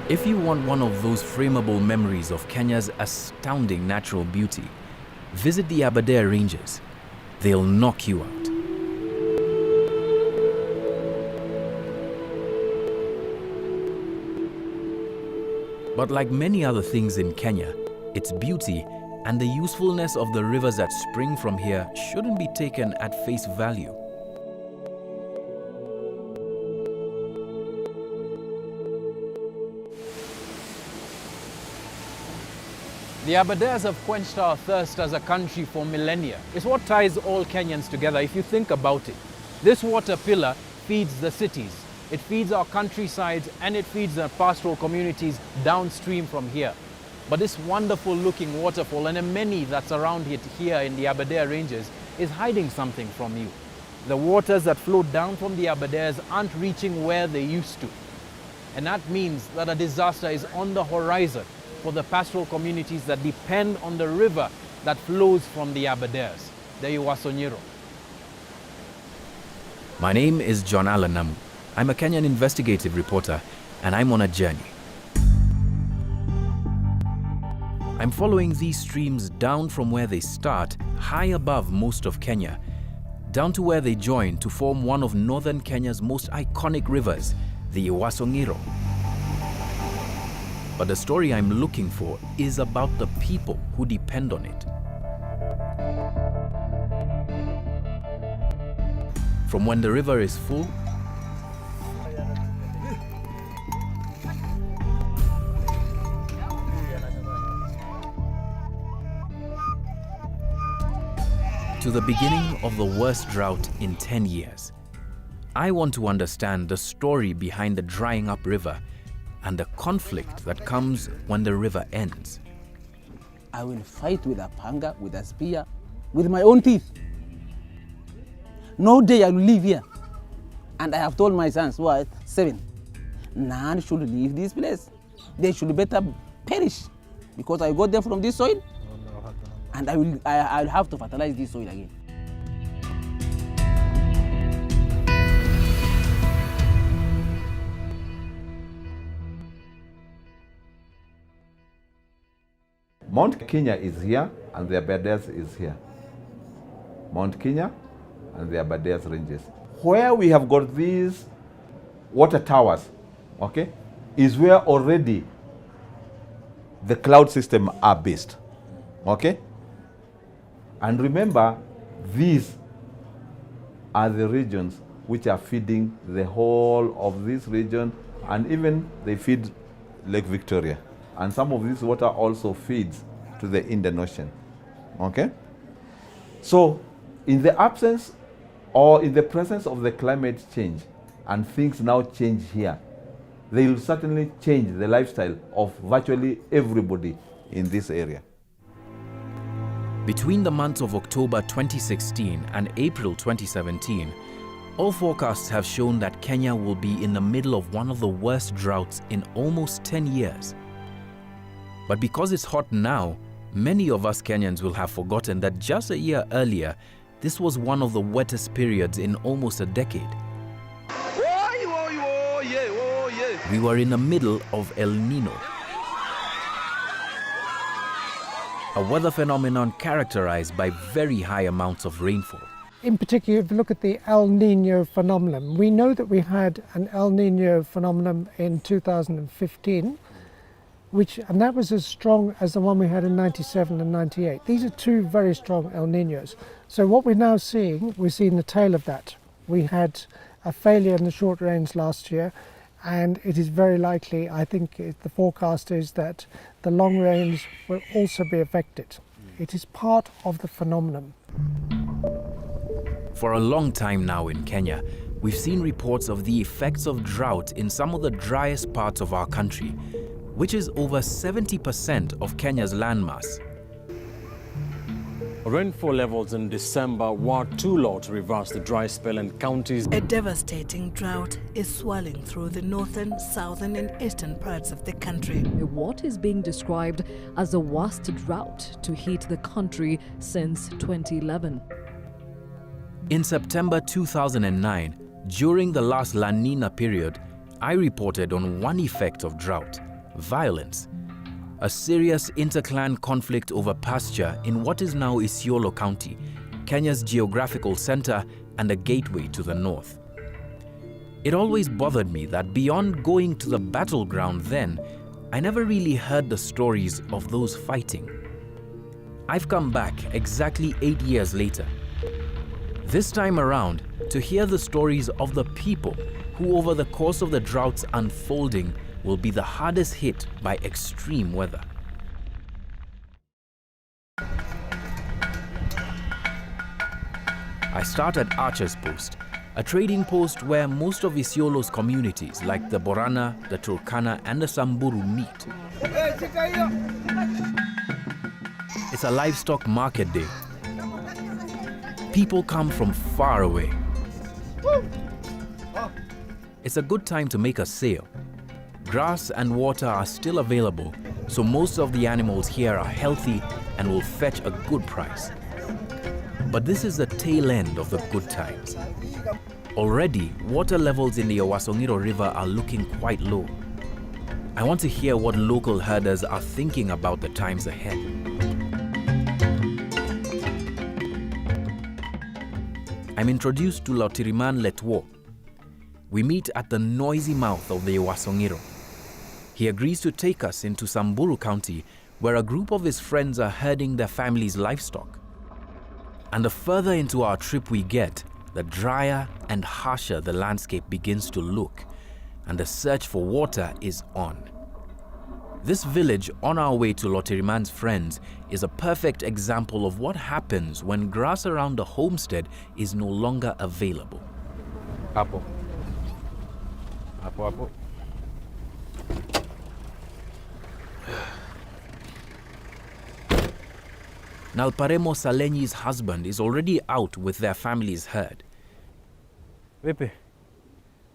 If you want one of those frameable memories of Kenya's astounding natural beauty, visit the Aberdare Ranges. They'll knock you out. But like many other things in Kenya, its beauty and the usefulness of the rivers that spring from here shouldn't be taken at face value. The Aberdares have quenched our thirst as a country for millennia. It's what ties all Kenyans together if you think about it. This water pillar feeds the cities. It feeds our countrysides and it feeds the pastoral communities downstream from here. But this wonderful looking waterfall and the many that's around it here in the Aberdare Ranges is hiding something from you. The waters that flow down from the Aberdares aren't reaching where they used to. And that means that a disaster is on the horizon for the pastoral communities that depend on the river that flows from the Aberdares, the WarsYou2Audio. My name is John Alanamu. I'm a Kenyan investigative reporter, and I'm on a journey. I'm following these streams down from where they start, high above most of Kenya, down to where they join to form one of northern Kenya's most iconic rivers, the WarsYou2Audio. But the story I'm looking for is about the people who depend on it. From when the river is full to the beginning of the worst drought in 10 years. I want to understand the story behind the drying up river and the conflict that comes when the river ends. I will fight with a panga, with a spear, with my own teeth. No day I will live here. And I have told my sons, who are 7, none should leave this place. They should better perish because I got them from this soil and I'll have to fertilize this soil again. Mount Kenya is here and the Aberdares is here. Mount Kenya and the Aberdares Ranges. Where we have got these water towers, okay, is where already the cloud system are based, okay? And remember, these are the regions which are feeding the whole of this region, and even they feed Lake Victoria. And some of this water also feeds to the Indian Ocean, okay? So in the absence or in the presence of the climate change, and things now change here, they will certainly change the lifestyle of virtually everybody in this area. Between the months of October 2016 and April 2017, all forecasts have shown that Kenya will be in the middle of one of the worst droughts in almost 10 years. But because it's hot now, many of us Kenyans will have forgotten that just a year earlier, this was one of the wettest periods in almost a decade. We were in the middle of El Nino, a weather phenomenon characterized by very high amounts of rainfall. In particular, if you look at the El Nino phenomenon, we know that we had an El Nino phenomenon in 2015, and that was as strong as the one we had in 97 and 98. These are two very strong El Ninos. So what we're now seeing, we're seeing the tail of that. We had a failure in the short rains last year, and it is very likely, I think the forecast is that the long rains will also be affected. It is part of the phenomenon. For a long time now in Kenya, we've seen reports of the effects of drought in some of the driest parts of our country, which is over 70% of Kenya's landmass. Rainfall levels in December were too low to reverse the dry spell in counties. A devastating drought is swirling through the northern, southern and eastern parts of the country. What is being described as the worst drought to hit the country since 2011. In September 2009, during the last La Nina period, I reported on one effect of drought: violence. A serious inter-clan conflict over pasture in what is now Isiolo County, Kenya's geographical center and a gateway to the north. It always bothered me that beyond going to the battleground then, I never really heard the stories of those fighting. I've come back exactly 8 years later. This time around, to hear the stories of the people who over the course of the drought's unfolding will be the hardest hit by extreme weather. I start at Archer's Post, a trading post where most of Isiolo's communities like the Borana, the Turkana and the Samburu meet. It's a livestock market day. People come from far away. It's a good time to make a sale. Grass and water are still available, so most of the animals here are healthy and will fetch a good price. But this is the tail end of the good times. Already, water levels in the Owasongiro River are looking quite low. I want to hear what local herders are thinking about the times ahead. I'm introduced to Lautiriman Letwo. We meet at the noisy mouth of the Owasongiro. He agrees to take us into Samburu County, where a group of his friends are herding their family's livestock. And the further into our trip we get, the drier and harsher the landscape begins to look, and the search for water is on. This village on our way to Lautiriman's friends is a perfect example of what happens when grass around the homestead is no longer available. Hapo. Hapo, hapo. Nalparemo Salenyi's husband is already out with their family's herd. Vipi?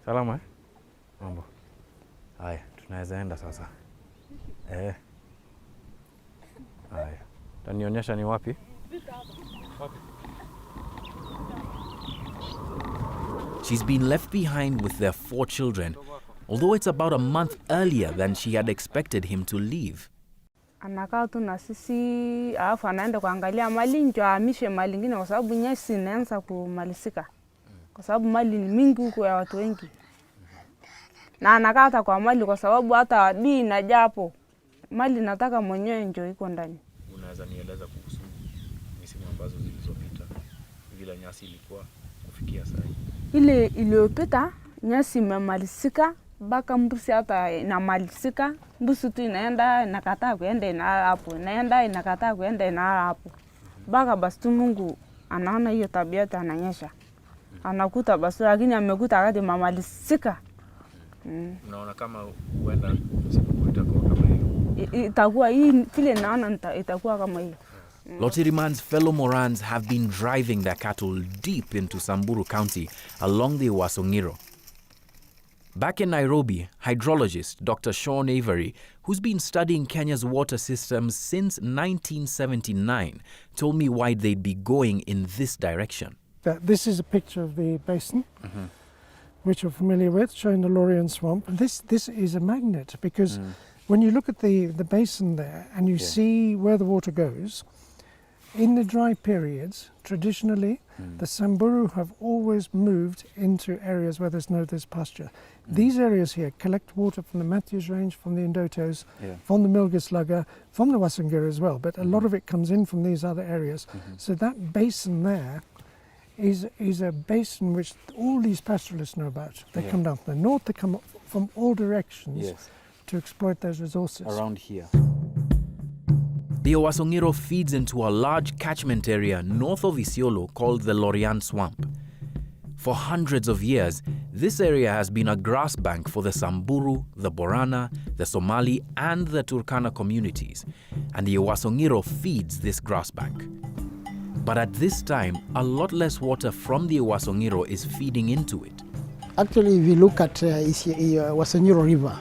Salama eh? Mambo. Haya, tunaweza enda sasa. Haya. Tanionyesha ni wapi? She's been left behind with their 4 children, although it's about a month earlier than she had expected him to leave. Anakaa tu na sisi alafu anaenda kuangalia mali ndio ahamishe mali nyingine kwa sababu nyasi inaanza kumalisika. Kwa sababu mali ni mingi huko ya watu wengi. Na anakaa hata kwa mali kwa sababu hata bii na japo mali nataka mwenyewe ndio iko ndani. Unaweza nieleza kuhusu misimu ambazo zilizopita vile nyasi ilikuwa kufikia sasa? Ile iliyopita nyasi imemalisika mpaka mbuzi hata inamalisika. Mbuzi tu inaenda inakataa kuenda inalala hapo. Inaenda inakataa kuenda inalala hapo. Mpaka basi tu Mungu anaona hiyo tabia yake ananyesha. Anakuta basi lakini amekuta wakati mamalisika. Unaona kama huenda msimu itakuwa kama hiyo? Itakuwa hii vile naona itakuwa kama hiyo. Lautiriman's fellow Morans have been driving their cattle deep into Samburu County along the Owasongiro. Back in Nairobi, hydrologist Dr. Sean Avery, who's been studying Kenya's water systems since 1979, told me why they'd be going in this direction. This is a picture of the basin, which you're familiar with, showing the Lorien Swamp. And this is a magnet because when you look at the basin there and you see where the water goes, in the dry periods, traditionally, the Samburu have always moved into areas where there's pasture. These areas here collect water from the Matthews Range, from the Ndotos, from the Milgaslugga, from the Wasangiro as well, but a lot of it comes in from these other areas. So that basin there is a basin which all these pastoralists know about. They come down from the north, they come from all directions to exploit those resources. Around here. The Owasongiro feeds into a large catchment area north of Isiolo called the Lorien Swamp. For hundreds of years, this area has been a grass bank for the Samburu, the Borana, the Somali and the Turkana communities, and the Owasongiro feeds this grass bank. But at this time, a lot less water from the Owasongiro is feeding into it. Actually, if you look at Owasongiro River,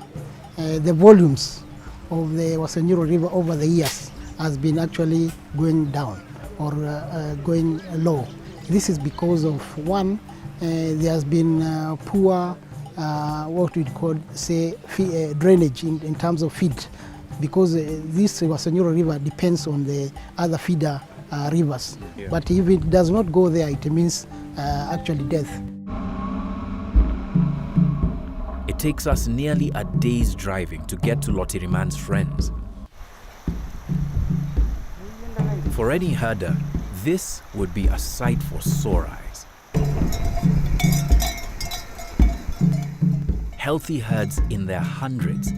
the volumes of the Owasongiro River over the years has been actually going down or going low. This is because of one, there has been poor what we call, say, drainage in terms of feed, because this WarsYou2Audio River depends on the other feeder rivers. Yeah. But if it does not go there, it means actually death. It takes us nearly a day's driving to get to Lotiriman's friends. For any herder, this would be a sight for sore eyes. Healthy herds in their hundreds.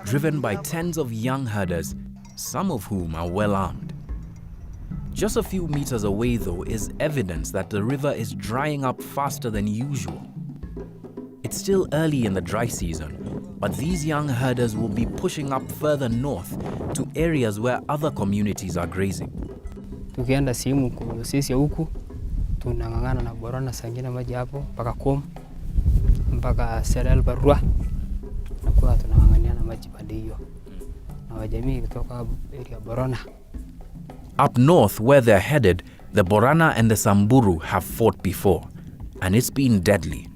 Driven by tens of young herders, some of whom are well armed. Just a few meters away, though, is evidence that the river is drying up faster than usual. It's still early in the dry season, but these young herders will be pushing up further north to areas where other communities are grazing. Tukienda sehemu sisi huku tunang'ang'ana na borana sangine maji hapo mpaka Kom mpaka Serel Barua na kwa tunang'ang'ania na maji pande hiyo na wajamii kutoka area Borana. Up north where they're headed, the Borana and the Samburu have fought before, and it's been deadly.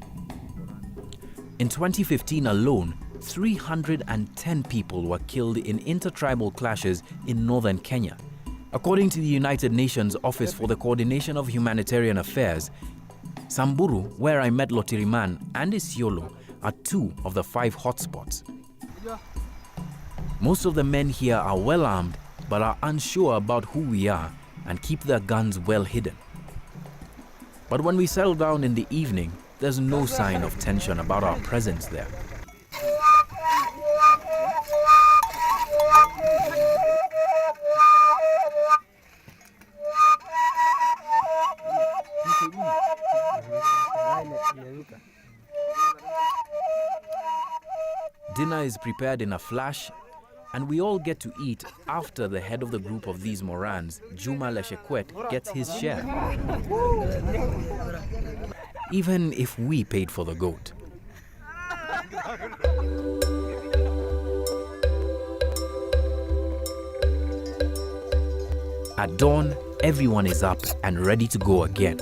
In 2015 alone, 310 people were killed in intertribal clashes in northern Kenya. According to the United Nations Office for the Coordination of Humanitarian Affairs, Samburu, where I met Lotiriman, and Isiolo are 2 of the 5 hotspots. Most of the men here are well armed, but are unsure about who we are and keep their guns well hidden. But when we settle down in the evening, there's no sign of tension about our presence there. Dinner is prepared in a flash, and we all get to eat after the head of the group of these Morans, Juma Leshekwet, gets his share. Even if we paid for the goat. At dawn, everyone is up and ready to go again.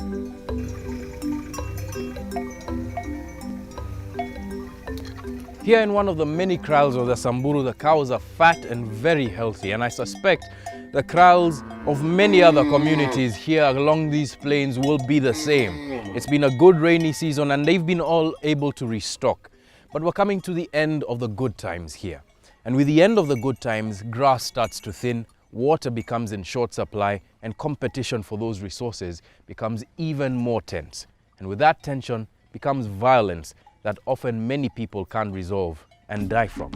Here in one of the many kraals of the Samburu, the cows are fat and very healthy, and I suspect the kraals of many other communities here along these plains will be the same. It's been a good rainy season and they've been all able to restock. But we're coming to the end of the good times here. And with the end of the good times, grass starts to thin, water becomes in short supply, and competition for those resources becomes even more tense. And with that tension becomes violence that often many people can't resolve and die from.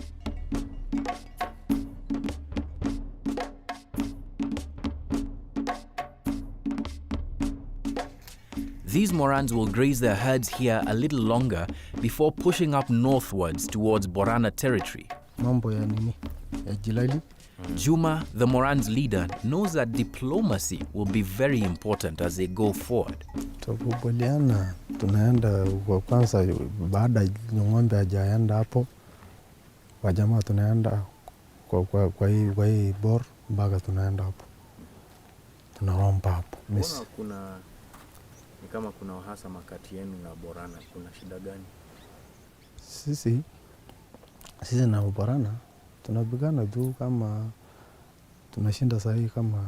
These Morans will graze their herds here a little longer before pushing up northwards towards Borana territory. Juma, the Moran's leader, knows that diplomacy will be very important as they go forward. Tukubaliana tunaenda kwa kwanza baada ng'ombe hajaenda hapo wajamaa tunaenda kwa hii bor mpaka tunaenda hapo tunaomba hapo. Kuna ni kama kuna uhasama kati yenu na Borana, kuna shida gani? Sisi na Borana tunapigana tu kama tunashinda sahi kama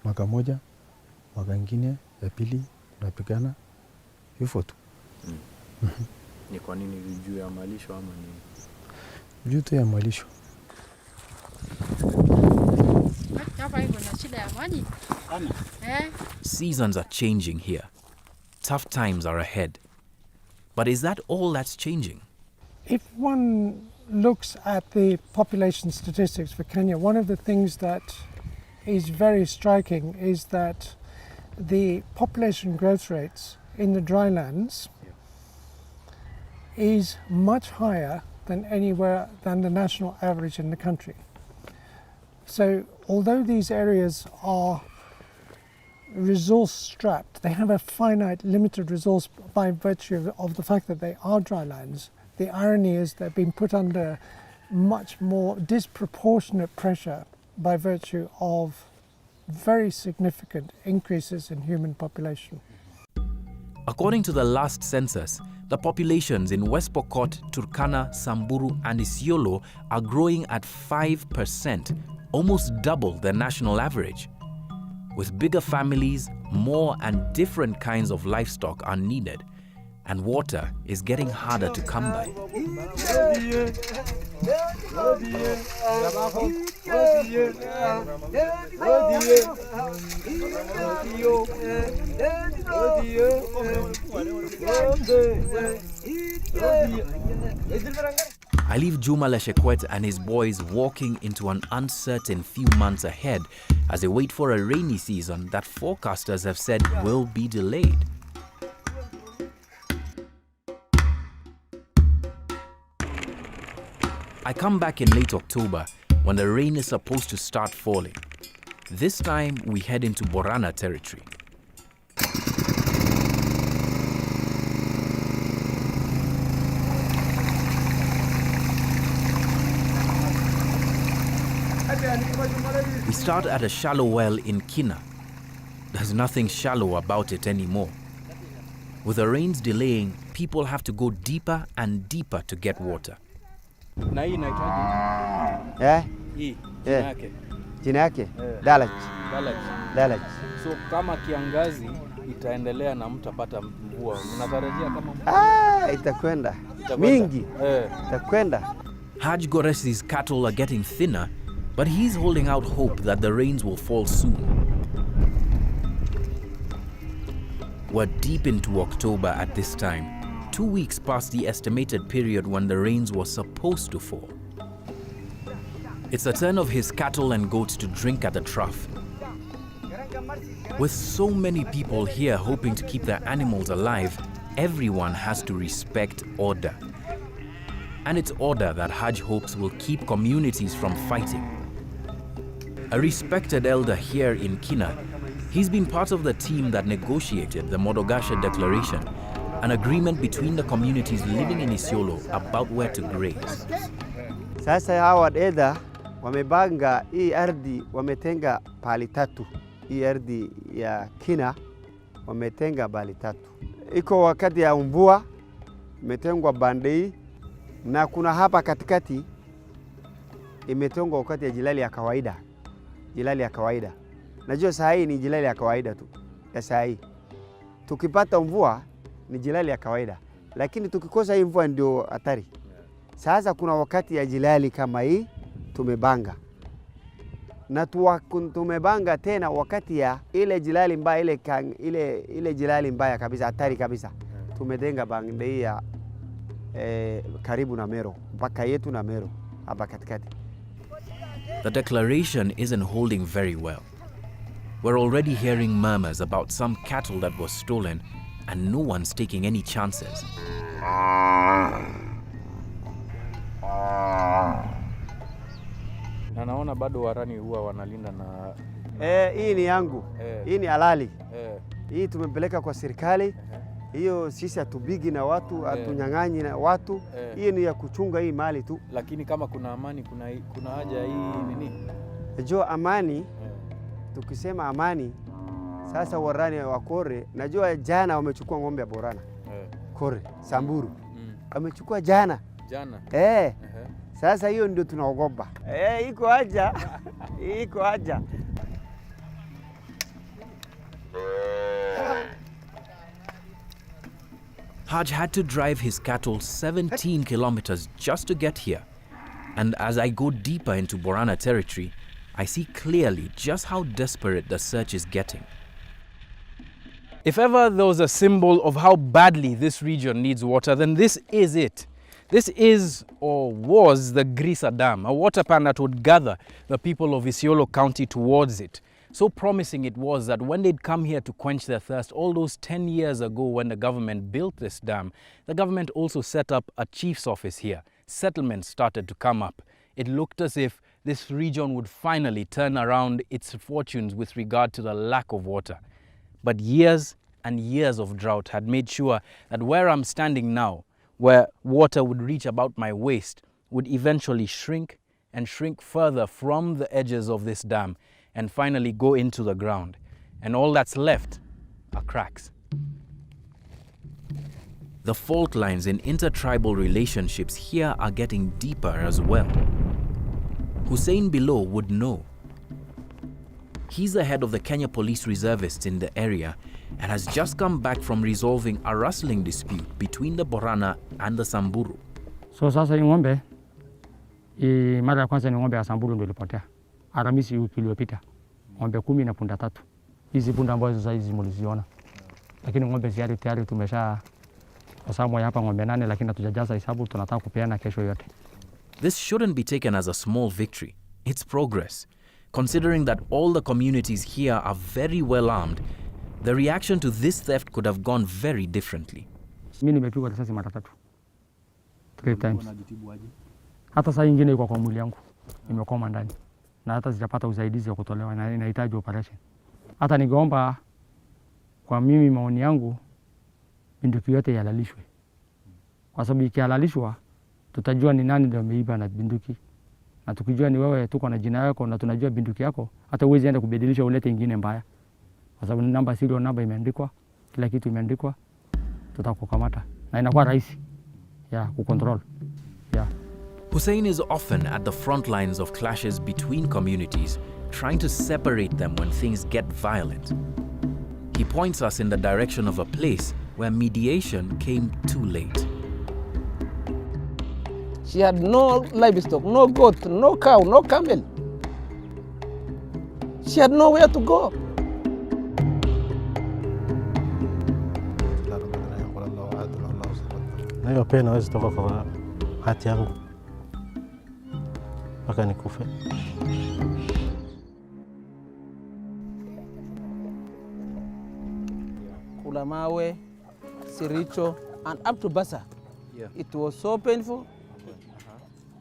mwaka moja, mwaka ingine ya pili tunapigana hivyo tu. Ni kwa nini juu ya malisho ama ni? Juu tu ya malisho. Seasons are changing here. Tough times are ahead. But is that all that's changing? If one looks at the population statistics for Kenya, one of the things that is very striking is that the population growth rates in the drylands is much higher than anywhere than the national average in the country. So although these areas are resource strapped, they have a finite limited resource by virtue of the fact that they are drylands. The irony is they've been put under much more disproportionate pressure by virtue of very significant increases in human population. According to the last census, the populations in West Pokot, Turkana, Samburu and Isiolo are growing at 5%, almost double the national average. With bigger families, more and different kinds of livestock are needed, and water is getting harder to come by. I leave Juma Leshekwet and his boys walking into an uncertain few months ahead as they wait for a rainy season that forecasters have said will be delayed. I come back in late October when the rain is supposed to start falling. This time we head into Borana territory. We start at a shallow well in Kina. There's nothing shallow about it anymore. With the rains delaying, people have to go deeper and deeper to get water. Na hii inaitwaje? Hii jina yake. Jina yake? Dalaj. Dalaj. So kama kiangazi itaendelea na mtapata mvua, unatarajia kama mvua? Itakwenda. Mingi. Itakwenda. Haj Goresi's cattle are getting thinner, but he's holding out hope that the rains will fall soon. We're deep into October at this time, 2 weeks past the estimated period when the rains were supposed to fall. It's the turn of his cattle and goats to drink at the trough. With so many people here hoping to keep their animals alive, everyone has to respect order. And it's order that Haj hopes will keep communities from fighting. A respected elder here in Kina, he's been part of the team that negotiated the Modogashe Declaration, an agreement between the communities living in Isiolo about where to graze. Sasa hawa edha wamebanga hii ardhi wametenga pali tatu. Hii ardhi ya Kina wametenga pali tatu. Iko wakati ya mvua imetengwa bande hii, na kuna hapa katikati imetengwa wakati ya jilali ya kawaida. Jilali ya kawaida. Najua saa hii ni jilali ya kawaida tu. Ya saa hii. Tukipata mvua ni jilali ya kawaida. Lakini tukikosa hii mvua ndio hatari. Sasa kuna wakati ya jilali kama hii tumebanga. Na tumebanga tena wakati ya ile jilali mbaya ile jilali mbaya kabisa, hatari kabisa. Tumetenga bande hii ya karibu na Mero, mpaka yetu na Mero hapa katikati. The declaration isn't holding very well. We're already hearing murmurs about some cattle that was stolen, and no one's taking any chances. Na naona bado warani huwa wanalinda na hii ni yangu. Hii ni halali. Hii tumepeleka kwa serikali. Hiyo sisi hatubigi na watu, hatunyang'anyi na watu. Hii ni ya kuchunga hii mali tu. Lakini kama kuna amani, kuna haja hii nini? Najua amani, tukisema amani, sasa warani wa Kore, najua jana wamechukua ng'ombe ya Borana. Kore, Samburu. Wamechukua jana. Sasa hiyo ndio tunaogopa. Iko haja. Iko haja. Haj had to drive his cattle 17 kilometers just to get here. And as I go deeper into Borana territory, I see clearly just how desperate the search is getting. If ever there was a symbol of how badly this region needs water, then this is it. This is or was the Grisa Dam, a water pan that would gather the people of Isiolo County towards it. So promising it was that when they'd come here to quench their thirst all those 10 years ago when the government built this dam, the government also set up a chief's office here. Settlements started to come up. It looked as if this region would finally turn around its fortunes with regard to the lack of water. But years and years of drought had made sure that where I'm standing now, where water would reach about my waist, would eventually shrink and shrink further from the edges of this dam and finally go into the ground. And all that's left are cracks. The fault lines in intertribal relationships here are getting deeper as well. Hussein below would know. He's the head of the Kenya Police Reservists in the area and has just come back from resolving a rustling dispute between the Borana and the Samburu. So sasa hii ng'ombe, mara ya kwanza ni ng'ombe ya Samburu ndio ilipotea. Alhamisi wiki iliyopita. Ng'ombe 10 na punda 3. Hizi punda ambazo sasa hizi mliziona. Lakini ng'ombe tayari tumesha hesabu hapa ng'ombe 8 lakini hatujajaza hesabu, tunataka kupeana kesho yote. This shouldn't be taken as a small victory. It's progress. Considering that all the communities here are very well armed, the reaction to this theft could have gone very differently. Mimi nimepigwa risasi mara 3. 3 times. Hata saa nyingine iko kwa mwili yangu. Nimekoma ndani. Na hata sijapata usaidizi wa kutolewa na inahitaji operation. Hata ningeomba kwa mimi maoni yangu bunduki yote yalalishwe. Kwa sababu ikihalalishwa tutajua ni nani ndio ameiba na bunduki. Na tukijua ni wewe tuko na jina yako na tunajua bunduki yako, hata uwezi enda kubadilisha ulete nyingine mbaya. Kwa sababu namba serial number imeandikwa, kila kitu imeandikwa, tutakukamata. Na inakuwa rahisi kucontrol. Hussein is often at the front lines of clashes between communities, trying to separate them when things get violent. He points us in the direction of a place where mediation came too late. She had no livestock, no goat, no cow, no camel. She had nowhere to go. Na hiyo pena hawezi toka kwa hati yangu mpaka nikufe. Kulamawe, Siricho, and up to Basa. It was so painful.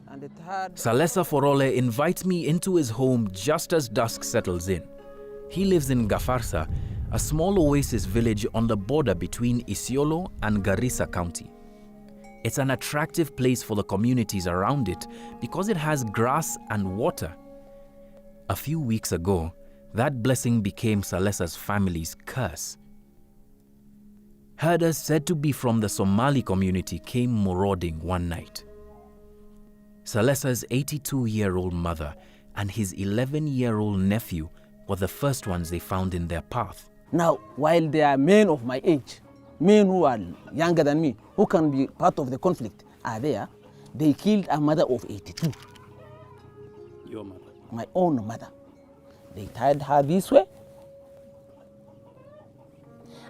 And it had... Salesa Forole invites me into his home just as dusk settles in. He lives in Gafarsa, a small oasis village on the border between Isiolo and Garissa County. It's an attractive place for the communities around it because it has grass and water. A few weeks ago, that blessing became Salesa's family's curse. Herders said to be from the Somali community came marauding one night. Salesa's 82-year-old mother and his 11-year-old nephew were the first ones they found in their path. Now, while they are men of my age, men who are younger than me, who can be part of the conflict, are there, they killed a mother of 82. Your mother? My own mother. They tied her this way,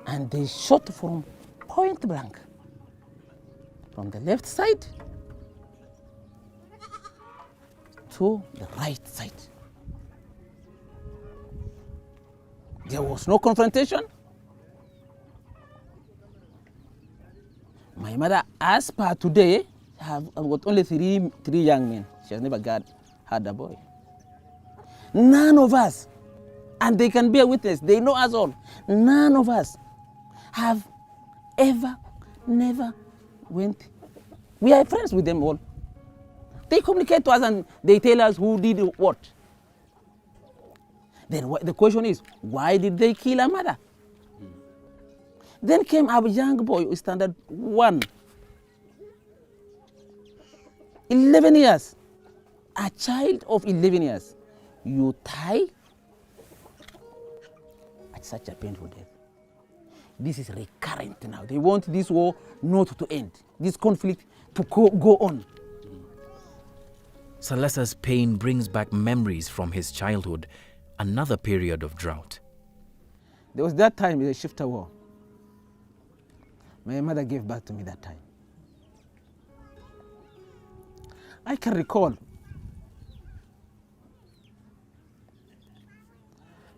and they shot from point blank, from the left side to the right side. There was no confrontation. My mother, as per today, I've got only three young men. She has never had a boy. None of us, and they can bear witness, they know us all, none of us have never went. We are friends with them all. They communicate to us and they tell us who did what. Then the question is, why did they kill our mother? Then came our young boy, standard 1. 11 years. A child of 11 years. You die at such a painful death. This is recurrent now. They want this war not to end. This conflict to go on. Salesa's pain brings back memories from his childhood, another period of drought. There was that time, the Shifter War. My mother gave birth to me that time. I can recall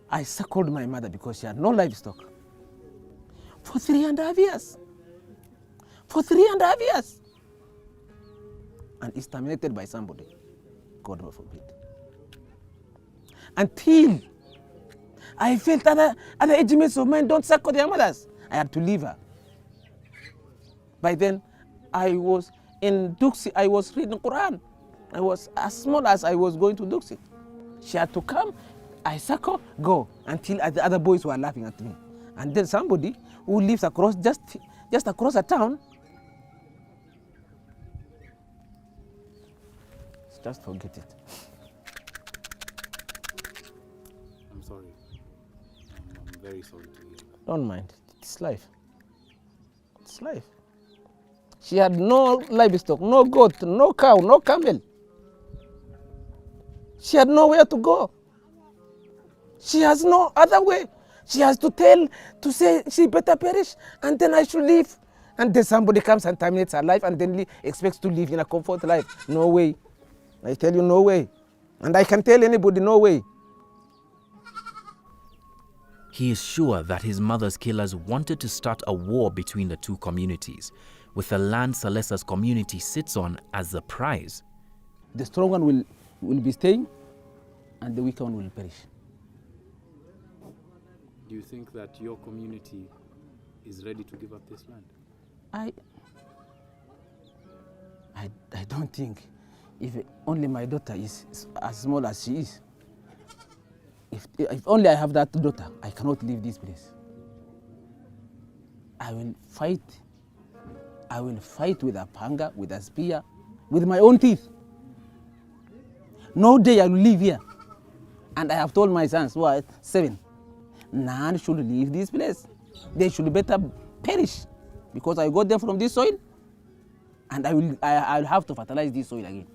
I suckled my mother because she had no livestock for 3.5 years. For 3.5 years. And it's terminated by somebody. God forbid. Until I felt other age-mates of mine don't suckle their mothers. I had to leave her. By then, I was in Duxi, I was reading Quran. I was as small as I was going to Duxit. She had to come, I circle, go, until the other boys were laughing at me. And then somebody who lives across, just across the town, just forget it. I'm sorry. I'm very sorry to hear that. Don't mind, it's life. It's life. She had no livestock, no goat, no cow, no camel. She had nowhere to go. She has no other way. She has to say she better perish, and then I should leave. And then somebody comes and terminates her life and then expects to live in a comfort life. No way. I tell you, no way. And I can tell anybody, no way. He is sure that his mother's killers wanted to start a war between the two communities, with the land Salesa's community sits on as the prize. The strong one will be staying, and the weaker one will perish. Do you think that your community is ready to give up this land? I don't think. If only my daughter is as small as she is. If only I have that daughter, I cannot leave this place. I will fight. I will fight with a panga, with a spear, with my own teeth. No day I will leave here. And I have told my sons, who are 7, none should leave this place. They should better perish, because I got them from this soil, and I will have to fertilize this soil again.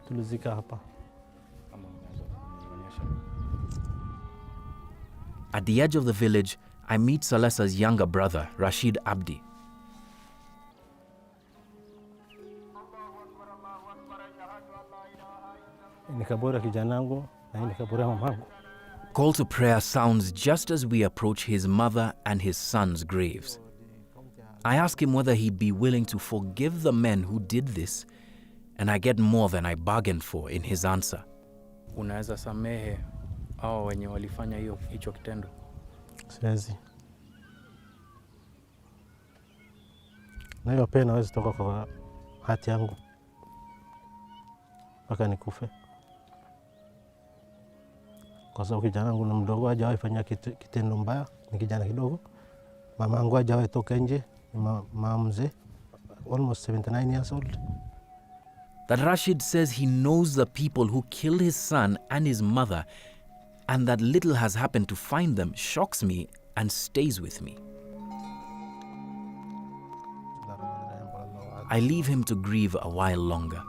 Tulizika hapa. At the edge of the village, I meet Salesa's younger brother, Rashid Abdi. Nikabura kijanangu na nikabura mamangu. Call to prayer sounds just as we approach his mother and his son's graves. I ask him whether he'd be willing to forgive the men who did this, and I get more than I bargained for in his answer. Unaweza samehe hao wenye walifanya hicho kitendo? Siwezi. Na hiyo pena hawezi toka kwa hati yangu mpaka nikufe. Kwa sababu kijana wangu ni mdogo, hajawahi fanya kitendo mbaya, ni kijana kidogo. Mama yangu hajawahi toka nje, ni mama mzee, almost 79 years old. That Rashid says he knows the people who killed his son and his mother, and that little has happened to find them shocks me and stays with me. I leave him to grieve a while longer.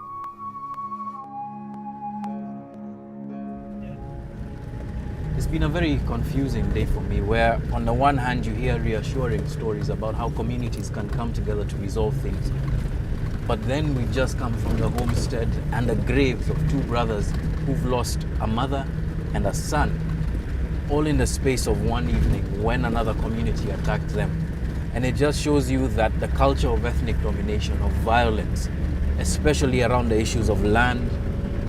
It's been a very confusing day for me, where on the one hand you hear reassuring stories about how communities can come together to resolve things. But then we just come from the homestead and the graves of 2 brothers who've lost a mother and a son, all in the space of one evening when another community attacked them. And it just shows you that the culture of ethnic domination, of violence, especially around the issues of land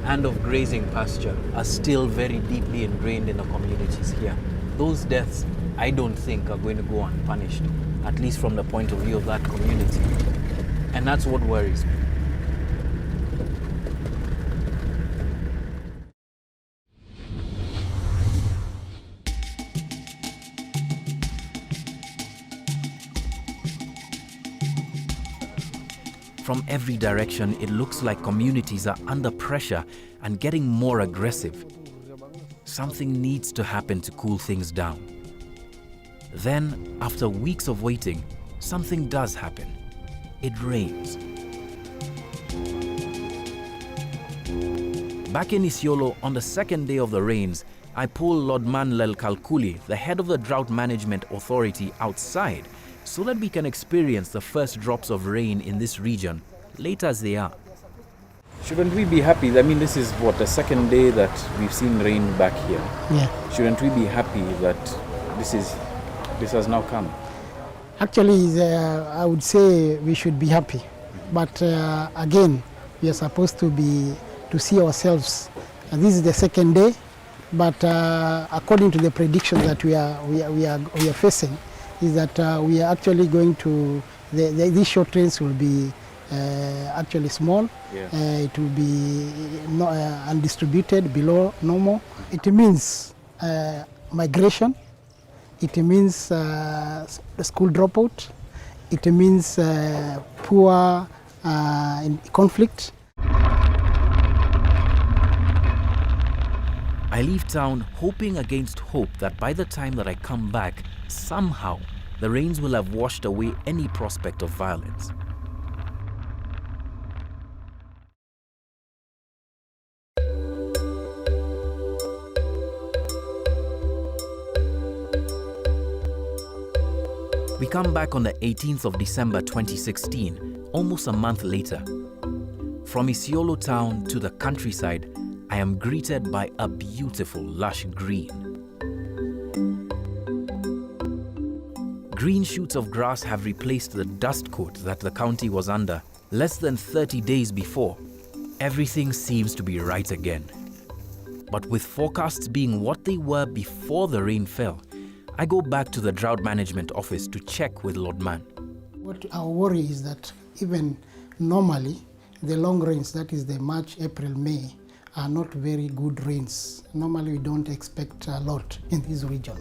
and of grazing pasture, are still very deeply ingrained in the communities here. Those deaths, I don't think, are going to go unpunished, at least from the point of view of that community. And that's what worries me. From every direction, it looks like communities are under pressure and getting more aggressive. Something needs to happen to cool things down. Then, after weeks of waiting, something does happen. It rains. Back in Isiolo, on the second day of the rains, I pull Lord Manlel Kalkuli, the head of the Drought Management Authority, outside so that we can experience the first drops of rain in this region, late as they are. Shouldn't we be happy? I mean, this is what, the second day that we've seen rain back here. Yeah. Shouldn't we be happy that this has now come? Actually, I would say we should be happy, but again, we are supposed to see ourselves. This is the second day, but according to the predictions that we are facing, is that we are actually going to these short rains will be actually small. Yeah. It will be undistributed below normal. It means migration. It means school dropout. It means poor conflict. I leave town hoping against hope that by the time that I come back, somehow the rains will have washed away any prospect of violence. We come back on the 18th of December 2016, almost a month later. From Isiolo town to the countryside, I am greeted by a beautiful lush green. Green shoots of grass have replaced the dust coat that the county was under less than 30 days before. Everything seems to be right again. But with forecasts being what they were before the rain fell, I go back to the drought management office to check with Lord Man. What our worry is that even normally, the long rains, that is the March, April, May, are not very good rains. Normally we don't expect a lot in this region.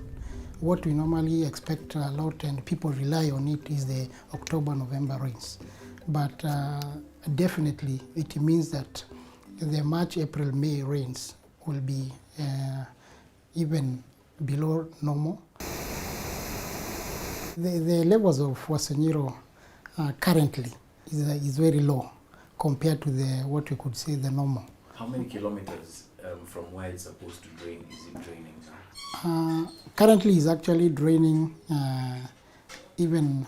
What we normally expect a lot and people rely on it is the October, November rains. But definitely it means that the March, April, May rains will be even below normal. The levels of WarsYou2Audio currently is very low compared to what we could say the normal. How many kilometers from where it's supposed to drain is it draining now? Currently it's actually draining even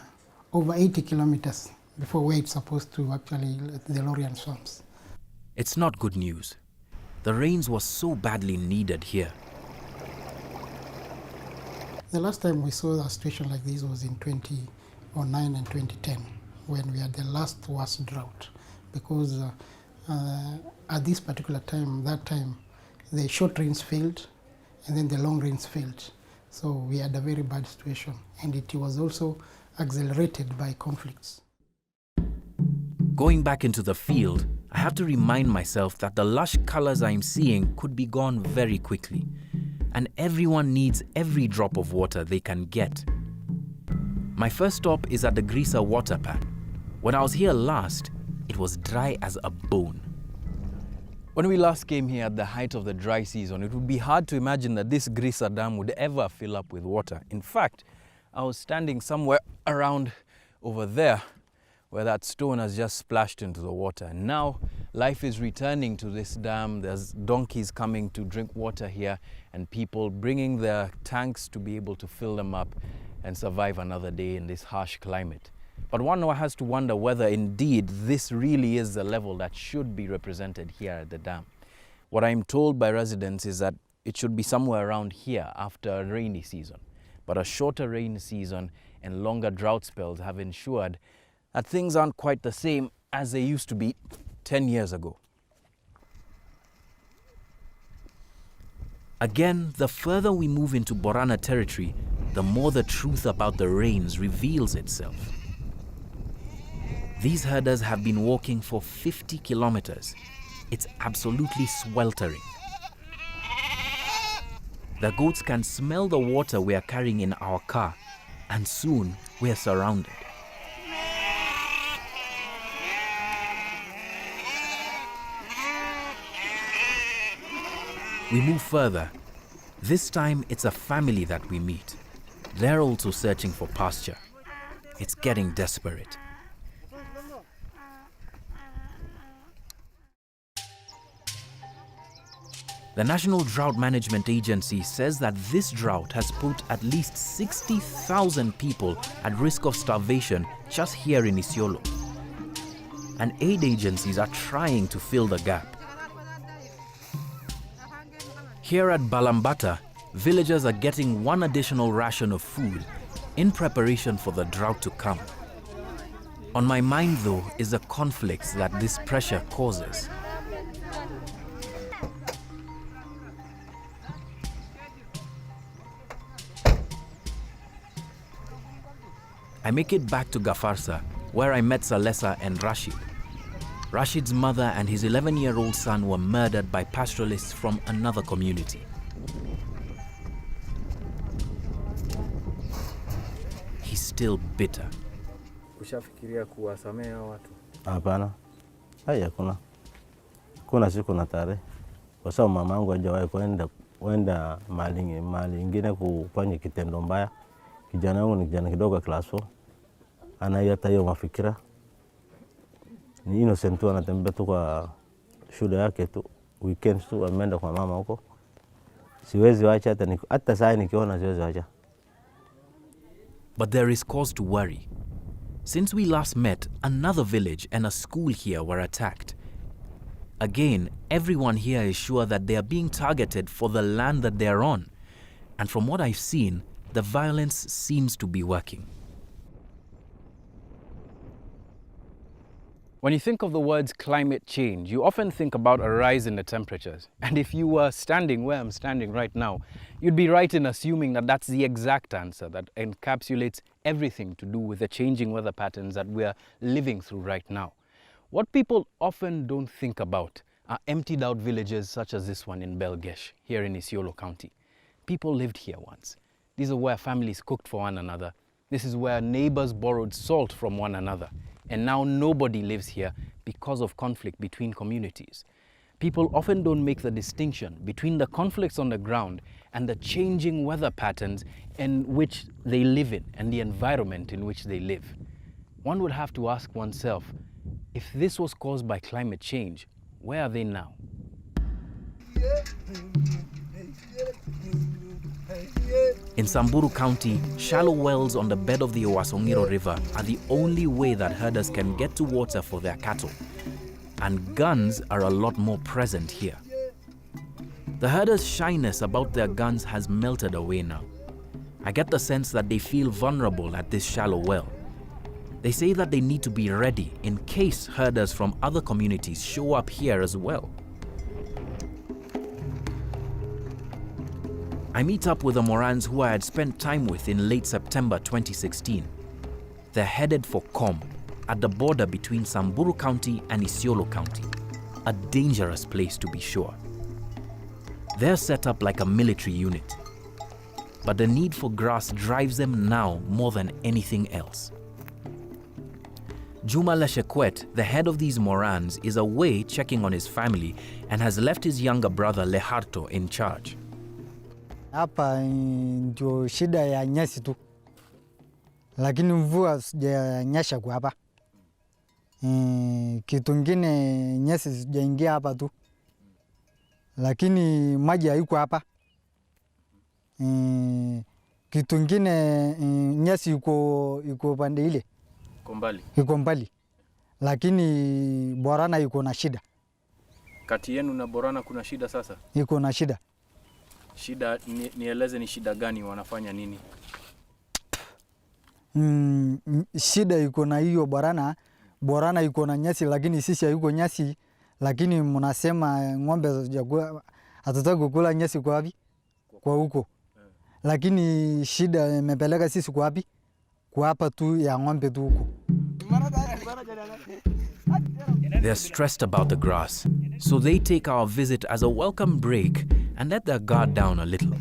over 80 kilometers before where it's supposed to actually the Lorian swamps. It's not good news. The rains were so badly needed here. The last time we saw a situation like this was in 2009 and 2010 when we had the last worst drought, because at this particular time, the short rains failed and then the long rains failed. So we had a very bad situation, and it was also accelerated by conflicts. Going back into the field, I have to remind myself that the lush colors I'm seeing could be gone very quickly. And everyone needs every drop of water they can get. My first stop is at the Grisa water pan. When I was here last, it was dry as a bone. When we last came here at the height of the dry season, it would be hard to imagine that this Grisa dam would ever fill up with water. In fact, I was standing somewhere around over there where that stone has just splashed into the water. And now life is returning to this dam. There's donkeys coming to drink water here and people bringing their tanks to be able to fill them up and survive another day in this harsh climate. But one has to wonder whether indeed this really is the level that should be represented here at the dam. What I'm told by residents is that it should be somewhere around here after a rainy season. But a shorter rain season and longer drought spells have ensured that things aren't quite the same as they used to be 10 years ago. Again, the further we move into Borana territory, the more the truth about the rains reveals itself. These herders have been walking for 50 kilometers. It's absolutely sweltering. The goats can smell the water we are carrying in our car, and soon we are surrounded. We move further. This time it's a family that we meet. They're also searching for pasture. It's getting desperate. The National Drought Management Agency says that this drought has put at least 60,000 people at risk of starvation just here in Isiolo. And aid agencies are trying to fill the gap. Here at Balambata, villagers are getting one additional ration of food in preparation for the drought to come. On my mind, though, is the conflicts that this pressure causes. I make it back to Gafarsa, where I met Salesa and Rashid. Rashid's mother and his 11-year-old son were murdered by pastoralists from another community. He's still bitter. Ushafikiria kuwasamehe hao watu? Hapana. Kuna siku na tarehe. Kwa sababu mamangu hajawahi kwenda mahali ingine kufanya kitendo mbaya. Kijana wangu ni kijana kidogo class 4. Anayata hiyo mafikira. Ni innocent tu, anatembea tu kwa shule yake tu. Weekends tu ameenda kwa mama huko. Siwezi wacha hata saa nikiona siwezi wacha. But there is cause to worry. Since we last met, another village and a school here were attacked. Again, everyone here is sure that they are being targeted for the land that they are on. And from what I've seen, the violence seems to be working. When you think of the words climate change, you often think about a rise in the temperatures. And if you were standing where I'm standing right now, you'd be right in assuming that that's the exact answer that encapsulates everything to do with the changing weather patterns that we're living through right now. What people often don't think about are emptied out villages such as this one in Belgesh, here in Isiolo County. People lived here once. These are where families cooked for one another. This is where neighbors borrowed salt from one another. And now nobody lives here because of conflict between communities. People often don't make the distinction between the conflicts on the ground and the changing weather patterns in which they live in and the environment in which they live. One would have to ask oneself, if this was caused by climate change, where are they now? In Samburu County, shallow wells on the bed of the Owasongiro River are the only way that herders can get to water for their cattle. And guns are a lot more present here. The herders' shyness about their guns has melted away now. I get the sense that they feel vulnerable at this shallow well. They say that they need to be ready in case herders from other communities show up here as well. I meet up with the Morans who I had spent time with in late September 2016. They're headed for Kom, at the border between Samburu County and Isiolo County, a dangerous place to be sure. They're set up like a military unit, but the need for grass drives them now more than anything else. Juma Leshekwet, the head of these Morans, is away checking on his family and has left his younger brother Leharto in charge. Hapa ndio shida ya nyasi tu, lakini mvua sijanyesha kwa hapa. Kitu ngine nyasi sijaingia hapa tu, lakini maji haiko hapa. Kitu ngine nyasi iko pande ile. Iko mbali. Lakini Borana iko na shida. Kati yenu na Borana kuna shida sasa? Iko na shida. Shida nieleze ni shida gani, wanafanya nini? Shida iko na hiyo Borana iko na nyasi, lakini sisi hayuko nyasi, lakini mnasema ng'ombe hatutaki kukula nyasi kwa wapi? Kwa huko. Lakini shida imepeleka sisi kwa wapi? Kwa hapa tu ya ng'ombe tu huko. They're stressed about the grass, so they take our visit as a welcome break and let their guard down a little.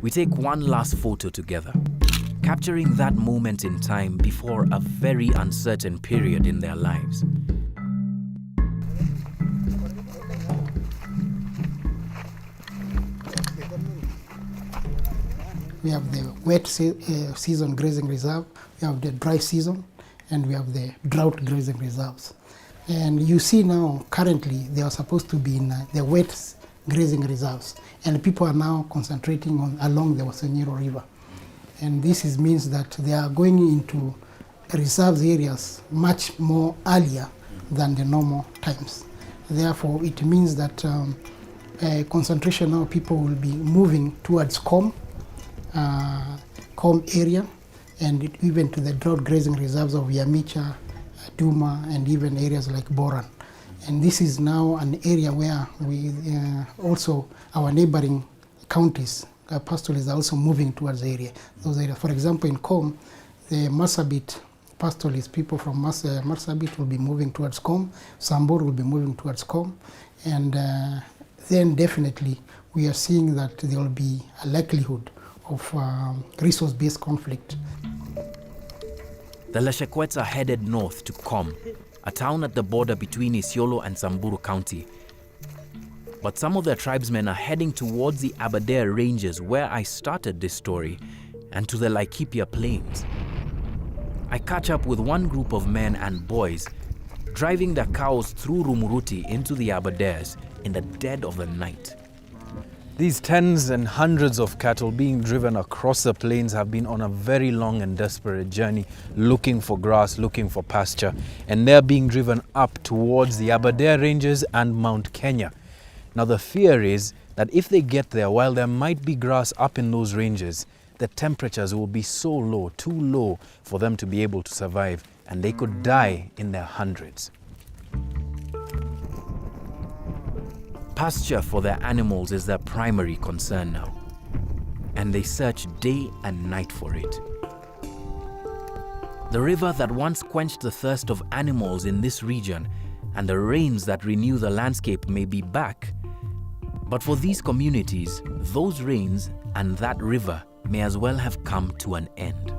We take one last photo together, capturing that moment in time before a very uncertain period in their lives. We have the wet season grazing reserve, we have the dry season, and we have the drought grazing reserves. And you see now, currently, they are supposed to be in the wet grazing reserves, and people are now concentrating along the WarsYou2Audio River. And this means that they are going into reserve areas much more earlier than the normal times. Therefore, it means that concentration now, people will be moving towards Kom area, and even to the drought grazing reserves of Yamicha, Duma, and even areas like Boran. And this is now an area where we also, our neighboring counties pastoralists are also moving towards the area. Those areas, for example, in Com, the Marsabit pastoralists, people from Marsabit will be moving towards Com, Sambor will be moving towards Com, and then definitely we are seeing that there will be a likelihood of resource-based conflict. The Leshekwets are headed north to Com, a town at the border between Isiolo and Samburu County. But some of their tribesmen are heading towards the Aberdare Ranges, where I started this story, and to the Laikipia Plains. I catch up with one group of men and boys driving their cows through Rumuruti into the Aberdares in the dead of the night. These tens and hundreds of cattle being driven across the plains have been on a very long and desperate journey, looking for grass, looking for pasture, and they're being driven up towards the Aberdare Ranges and Mount Kenya. Now the fear is that if they get there, while there might be grass up in those ranges, the temperatures will be so low, too low for them to be able to survive, and they could die in their hundreds. Pasture for their animals is their primary concern now, and they search day and night for it. The river that once quenched the thirst of animals in this region and the rains that renew the landscape may be back, but for these communities, those rains and that river may as well have come to an end.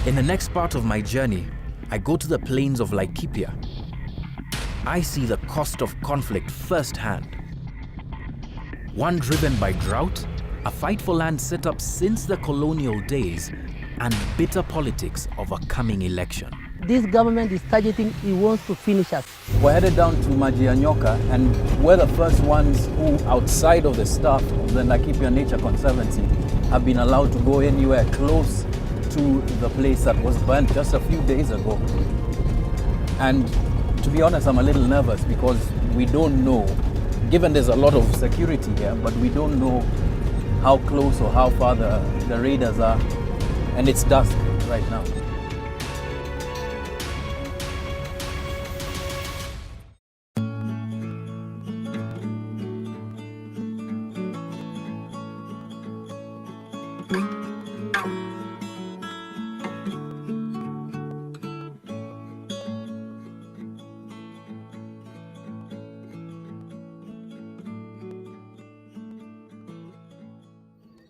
In the next part of my journey, I go to the plains of Laikipia. I see the cost of conflict firsthand. One driven by drought, a fight for land set up since the colonial days, and bitter politics of a coming election. This government is targeting, it wants to finish us. We're headed down to Majianyoka, and we're the first ones who, outside of the staff of the Laikipia Nature Conservancy, have been allowed to go anywhere close to the place that was burnt just a few days ago. And to be honest, I'm a little nervous because we don't know, given there's a lot of security here, but we don't know how close or how far the raiders are. And it's dusk right now. Thank you.